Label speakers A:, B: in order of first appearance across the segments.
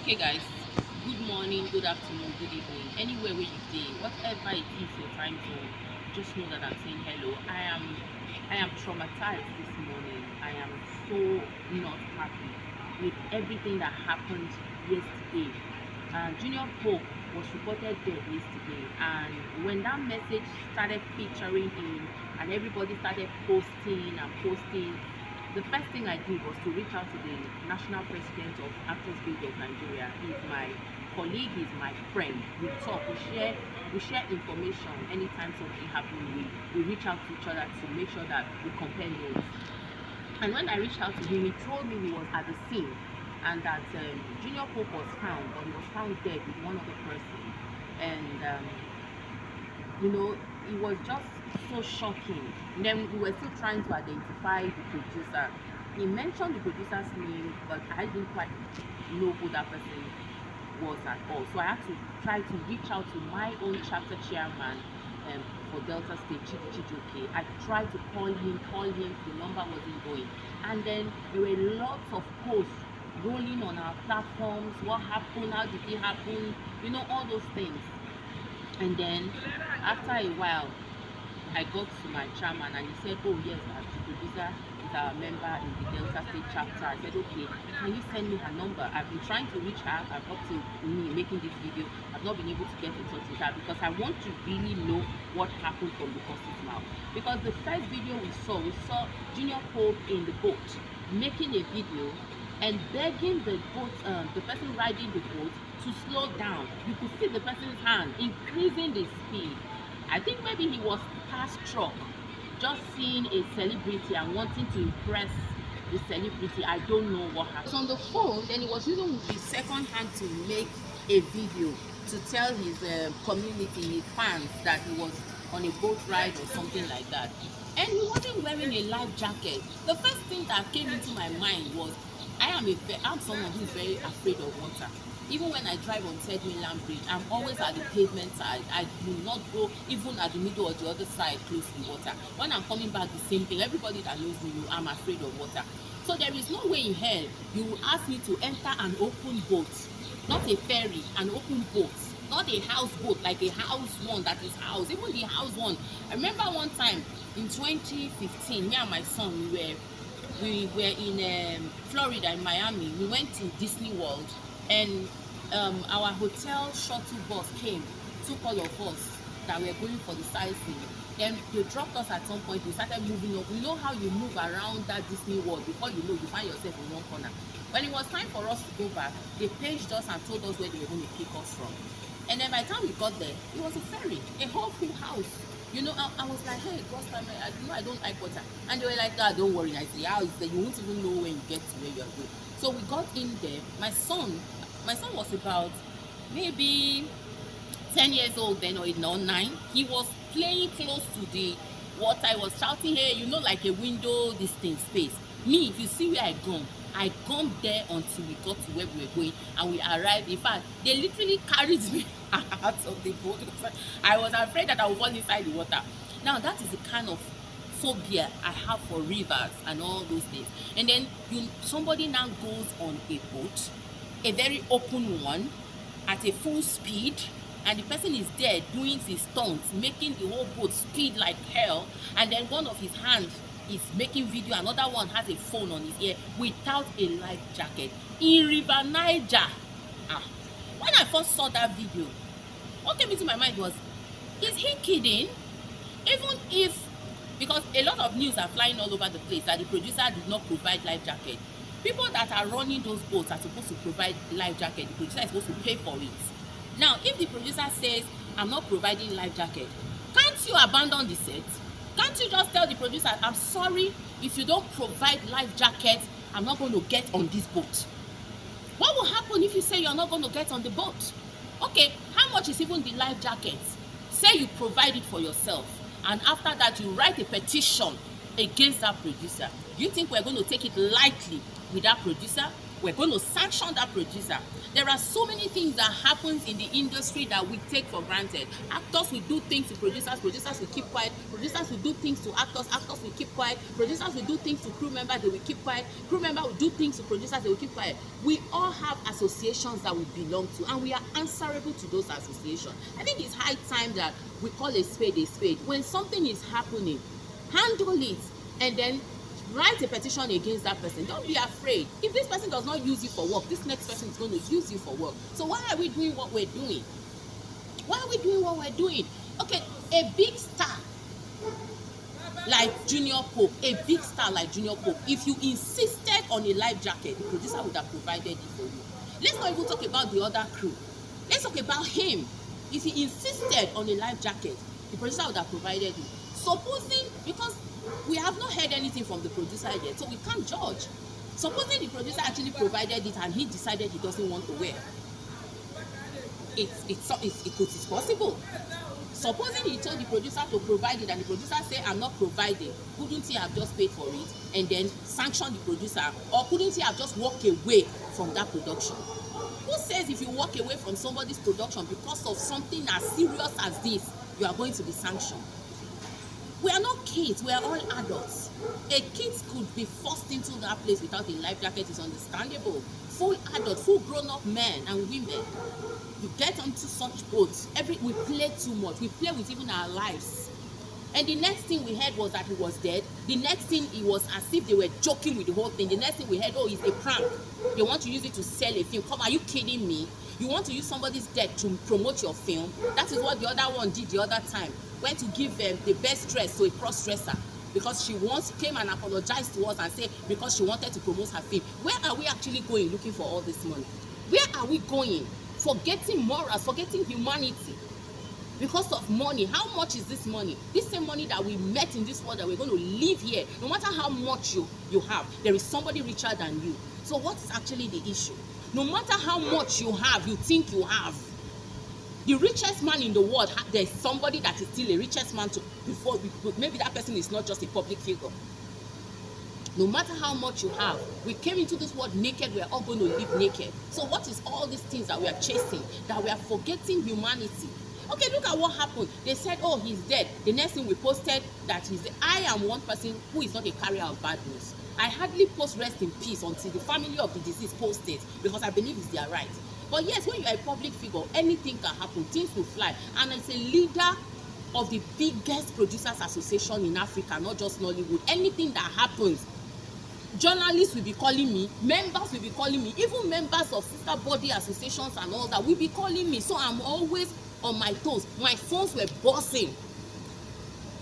A: Okay guys, good morning, good afternoon, good evening, anywhere where you stay, whatever it is your time zone, just know that I'm saying hello. I am traumatized this morning. I am so not happy with everything that happened yesterday. Junior Pope was reported dead yesterday, and when that message started featuring him and everybody started posting and posting, the first thing I did was to reach out to the national president of Actors Guild of Nigeria. He's my colleague, he's my friend. We talk, we share information. Anytime something happens, we reach out to each other to make sure that we compare notes. And when I reached out to him, he told me he was at the scene and that Junior Pope was found, but he was found dead with one other person. And it was just so shocking. And then we were still trying to identify the producer. He mentioned the producer's name, but I didn't quite know who that person was at all. So I had to try to reach out to my own chapter chairman for Delta State, Chidi Chijoke. I tried to call him, the number wasn't going. And then there were lots of posts rolling on our platforms. What happened? How did it happen? All those things. And then after a while, I got to my chairman and he said, oh yes, the producer is our member in the Delta State chapter. I said, okay, can you send me her number? I've been trying to reach her. I've up to me making this video. I've not been able to get in touch with her because I want to really know what happened from the horse's mouth. Because the first video we saw Junior Pope in the boat making a video and begging the person riding the boat to slow down. You could see the person's hand increasing the speed. I think maybe he was starstruck, just seeing a celebrity and wanting to impress the celebrity. I don't know what happened. He was on the phone, then he was using his second hand to make a video to tell his community, his fans, that he was on a boat ride or something like that. And he wasn't wearing a life jacket. The first thing that came into my mind was, I'm someone who's very afraid of water. Even when I drive on Third Mainland Bridge, I'm always at the pavement side. I do not go even at the middle or the other side close to water. When I'm coming back, the same thing. Everybody that knows me, I'm afraid of water. So there is no way in hell you will ask me to enter an open boat, not a ferry, an open boat, not a house boat, like a house one that is house. Even the house one. I remember one time in 2015, me and my son, we were in Florida, in Miami. We went to Disney World, and our hotel shuttle bus came, took all of us that were going for the sightseeing. Then they dropped us at some point. We started moving up. You know how you move around that Disney World, before you know, you find yourself in one corner. When it was time for us to go back, they paged us and told us where they were going to pick us from. And then by the time we got there, it was a ferry, a whole full house. I was like, hey, first time, I don't like water. And they were like, ah, don't worry. I said, how is that? You won't even know when you get to where you are going. So we got in there. My son was about maybe 10 years old then, or 9. He was playing close to the water. I was shouting, hey, like a window, this thing, space. Me, if you see where I gone there until we got to where we were going, and we arrived. In fact, they literally carried me out of the boat because I was afraid that I would fall inside the water. Now, that is the kind of phobia I have for rivers and all those things. And then somebody now goes on a boat, a very open one, at a full speed, and the person is there doing his stunts, making the whole boat speed like hell, and then one of his hands is making video, another one has a phone on his ear without a life jacket in River Niger. When I first saw that video, what came into my mind was, is he kidding? Even if, because a lot of news are flying all over the place that the producer did not provide life jacket. People that are running those boats are supposed to provide life jacket. The producer is supposed to pay for it. Now, if the producer says, I'm not providing life jacket, can't you abandon the set? Can't you just tell the producer, I'm sorry, if you don't provide life jacket, I'm not going to get on this boat? What will happen if you say you're not going to get on the boat? Okay, how much is even the life jacket? Say you provide it for yourself, and after that you write a petition against that producer. Do you think we're going to take it lightly with that producer? we're going to sanction that producer. There are so many things that happens in the industry that we take for granted. Actors will do things to producers, producers will keep quiet, producers will do things to actors, actors will keep quiet, producers will do things to crew members, they will keep quiet, crew member will do things to producers, they will keep quiet. We all have associations that we belong to, and we are answerable to those associations. I think it's high time that we call a spade a spade. When something is happening, handle it, and then write a petition against that person. Don't be afraid. If this person does not use you for work, this next person is going to use you for work. So why are we doing what we're doing? Why are we doing what we're doing? Okay, a big star like Junior Pope, if you insisted on a life jacket, the producer would have provided it for you. Let's not even talk about the other crew. Let's talk about him. If he insisted on a life jacket, the producer would have provided it. Supposing, because we have not heard anything from the producer yet, so we can't judge. Supposing the producer actually provided it and he decided he doesn't want to wear, it's possible. Supposing he told the producer to provide it and the producer say, I'm not providing, couldn't he have just paid for it and then sanctioned the producer? Or couldn't he have just walked away from that production? Who says if you walk away from somebody's production because of something as serious as this, you are going to be sanctioned? We are not kids, we are all adults. A kid could be forced into that place without a life jacket, is understandable. Full adults, full grown-up men and women, you get onto such boats. We play too much. We play with even our lives. And the next thing we heard was that he was dead. The next thing, it was as if they were joking with the whole thing. The next thing we heard, oh, it's a prank. They want to use it to sell a film. Come, are you kidding me? You want to use somebody's death to promote your film? That is what the other one did the other time. Went to give the best dress to a cross-dresser because she once came and apologized to us and said because she wanted to promote her film. Where are we actually going looking for all this money? Where are we going? Forgetting morals, forgetting humanity because of money. How much is this money? This same money that we met in this world that we're going to live here. No matter how much you have, there is somebody richer than you. So what is actually the issue? No matter how much you have, you think you have. The richest man in the world, there's somebody that is still a richest man before maybe that person is not just a public figure. No matter how much you have, we came into this world naked, we're all going to live naked. So what is all these things that we are chasing, that we are forgetting humanity? Okay, look at what happened. They said, oh, he's dead. The next thing we posted that he's dead. I am one person who is not a carrier of bad news. I hardly post rest in peace until the family of the deceased post it because I believe it's their right. But yes, when you are a public figure, anything can happen, things will fly. And as a leader of the biggest producers association in Africa, not just Nollywood, anything that happens, journalists will be calling me, members will be calling me, even members of sister body associations and all that will be calling me. So I'm always on my toes. My phones were buzzing.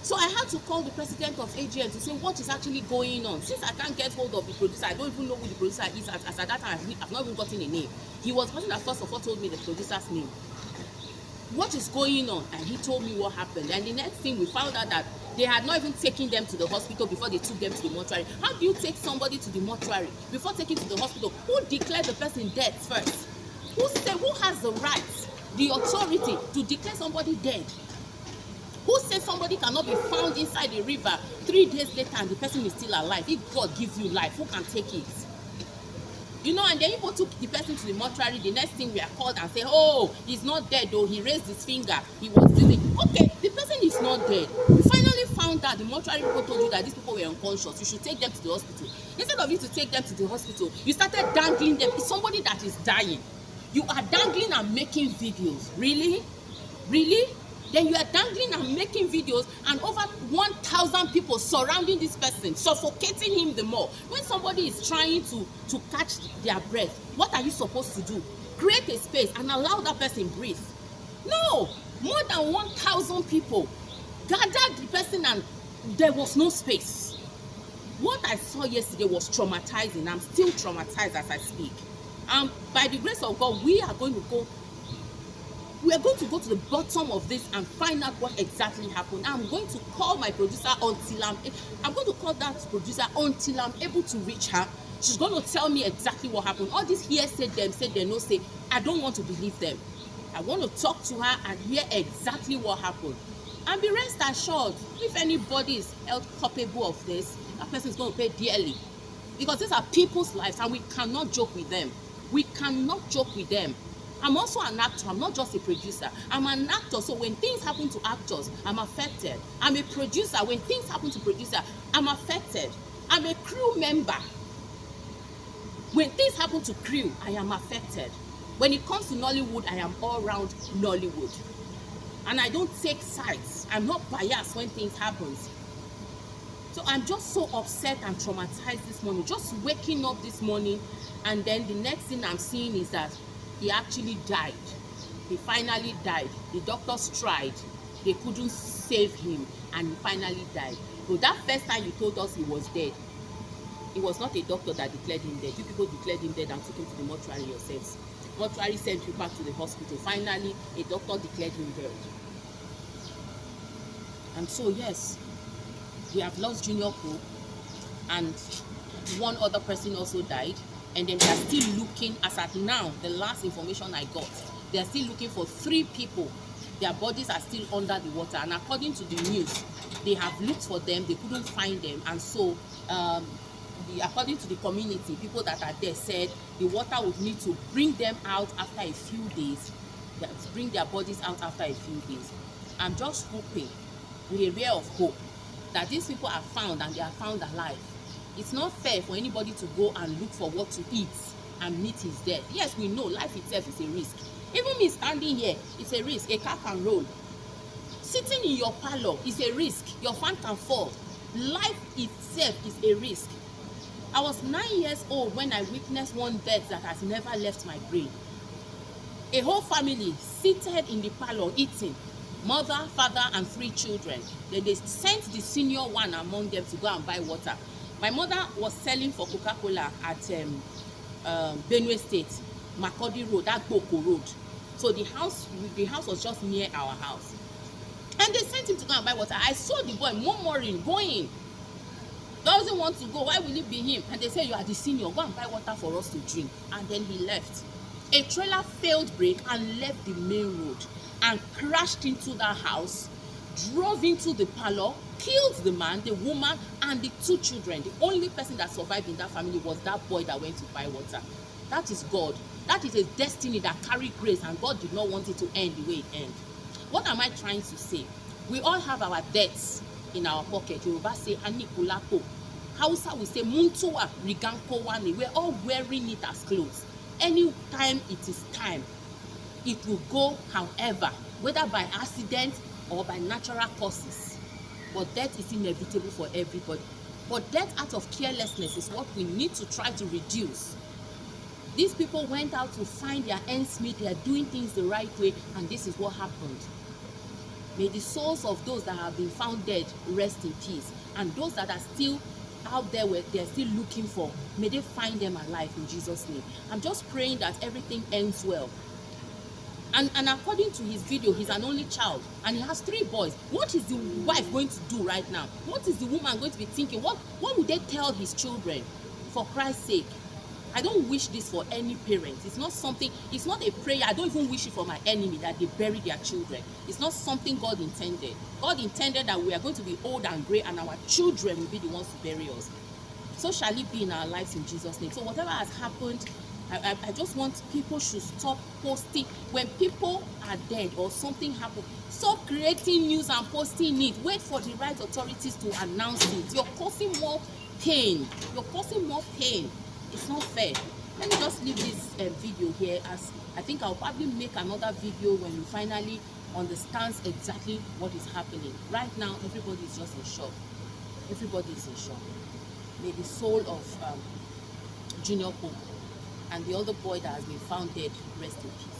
A: So I had to call the president of AGN to say what is actually going on. Since I can't get hold of the producer, I don't even know who the producer is. As at that time, I've not even gotten a name. He was the person that first of all told me the producer's name. What is going on? And he told me what happened. And the next thing we found out that they had not even taken them to the hospital before they took them to the mortuary. How do you take somebody to the mortuary before taking to the hospital? Who declared the person dead first? Who has the right, the authority to declare somebody dead? Who says somebody cannot be found inside the river 3 days later and the person is still alive? If God gives you life, who can take it? You know, and then people took the person to the mortuary. The next thing we are called and say, oh, he's not dead though. He raised his finger. He was dizzy. Okay, the person is not dead. We finally found out the mortuary people told you that these people were unconscious. You should take them to the hospital. Instead of you to take them to the hospital, you started dangling them. It's somebody that is dying. You are dangling and making videos. Really? Really? Then you are dangling and making videos and over 1,000 people surrounding this person, suffocating him the more. When somebody is trying to catch their breath, what are you supposed to do? Create a space and allow that person breathe. No! More than 1,000 people gathered the person and there was no space. What I saw yesterday was traumatizing. I'm still traumatized as I speak. By the grace of God, we are going to go to the bottom of this and find out what exactly happened. I'm going to call my producer until I'm going to call that producer until I'm able to reach her. She's going to tell me exactly what happened. All this here said they no say. I don't want to believe them. I want to talk to her and hear exactly what happened. And be rest assured, if anybody is held culpable of this, that person is going to pay dearly. because these are people's lives and we cannot joke with them. We cannot joke with them. I'm also an actor. I'm not just a producer. I'm an actor. So when things happen to actors, I'm affected. I'm a producer. When things happen to producer, I'm affected. I'm a crew member. When things happen to crew, I am affected. When it comes to Nollywood, I am all round Nollywood. And I don't take sides. I'm not biased when things happen. So I'm just so upset and traumatized this morning. Just waking up this morning, and then the next thing I'm seeing is that he actually died. He finally died. The doctors tried. They couldn't save him, and he finally died. So that first time you told us he was dead, it was not a doctor that declared him dead. You people declared him dead and took him to the mortuary yourselves. Mortuary sent you back to the hospital. Finally, a doctor declared him dead. And so, yes, we have lost Junior Pope, and one other person also died. And then they are still looking, as at now, the last information I got, they are still looking for 3 people. Their bodies are still under the water. And according to the news, they have looked for them, they couldn't find them. And so, according to the community, people that are there said the water would need to bring them out after a few days, bring their bodies out after a few days. I'm just hoping, with a ray of hope, that these people are found and they are found alive. It's not fair for anybody to go and look for what to eat and meet his death. Yes, we know life itself is a risk. Even me standing here, it's a risk. A car can roll. Sitting in your parlor is a risk. Your fan can fall. Life itself is a risk. I was 9 years old when I witnessed one death that has never left my brain. A whole family seated in the parlor eating. Mother, father, and 3 children. Then they sent the senior one among them to go and buy water. My mother was selling for Coca-Cola at Benue State, Makurdi Road, that Boko Road. So the house was just near our house. And they sent him to go and buy water. I saw the boy murmuring, going. Doesn't want to go. Why will it be him? And they said, you are the senior. Go and buy water for us to drink. And then he left. A trailer failed brake and left the main road and crashed into that house, drove into the parlor, killed the man, the woman, and the 2 children. The only person that survived in that family was that boy that went to buy water. That is God. That is a destiny that carried grace, and God did not want it to end the way it ended. What am I trying to say? We all have our debts in our pocket. Yoruba say Anikulapo. Hausa will say Muntuwa Riganko Wani. We're all wearing it as clothes. Anytime it is time, it will go, however, whether by accident or by natural causes. But death is inevitable for everybody. But death out of carelessness is what we need to try to reduce. These people went out to find their ends meet. They are doing things the right way, and this is what happened. May the souls of those that have been found dead rest in peace, and those that are still out there where they're still looking for, may they find them alive in Jesus' name. I'm just praying that everything ends well. And according to his video, he's an only child and he has 3 boys. What is the wife going to do right now? What is the woman going to be thinking? What would they tell his children? For Christ's sake, I don't wish this for any parent. It's not something, it's not a prayer. I don't even wish it for my enemy that they bury their children. It's not something God intended. God intended that we are going to be old and gray and our children will be the ones to bury us. So shall it be in our lives in Jesus' name. So whatever has happened, I just want people should stop posting. When people are dead or something happened, stop creating news and posting it. Wait for the right authorities to announce it. You're causing more pain. You're causing more pain. It's not fair. Let me just leave this video here, as I think I'll probably make another video when we finally understand exactly what is happening. Right now, everybody is just in shock. Everybody is in shock. May the soul of Junior Pope and the other boy that has been found dead rest in peace.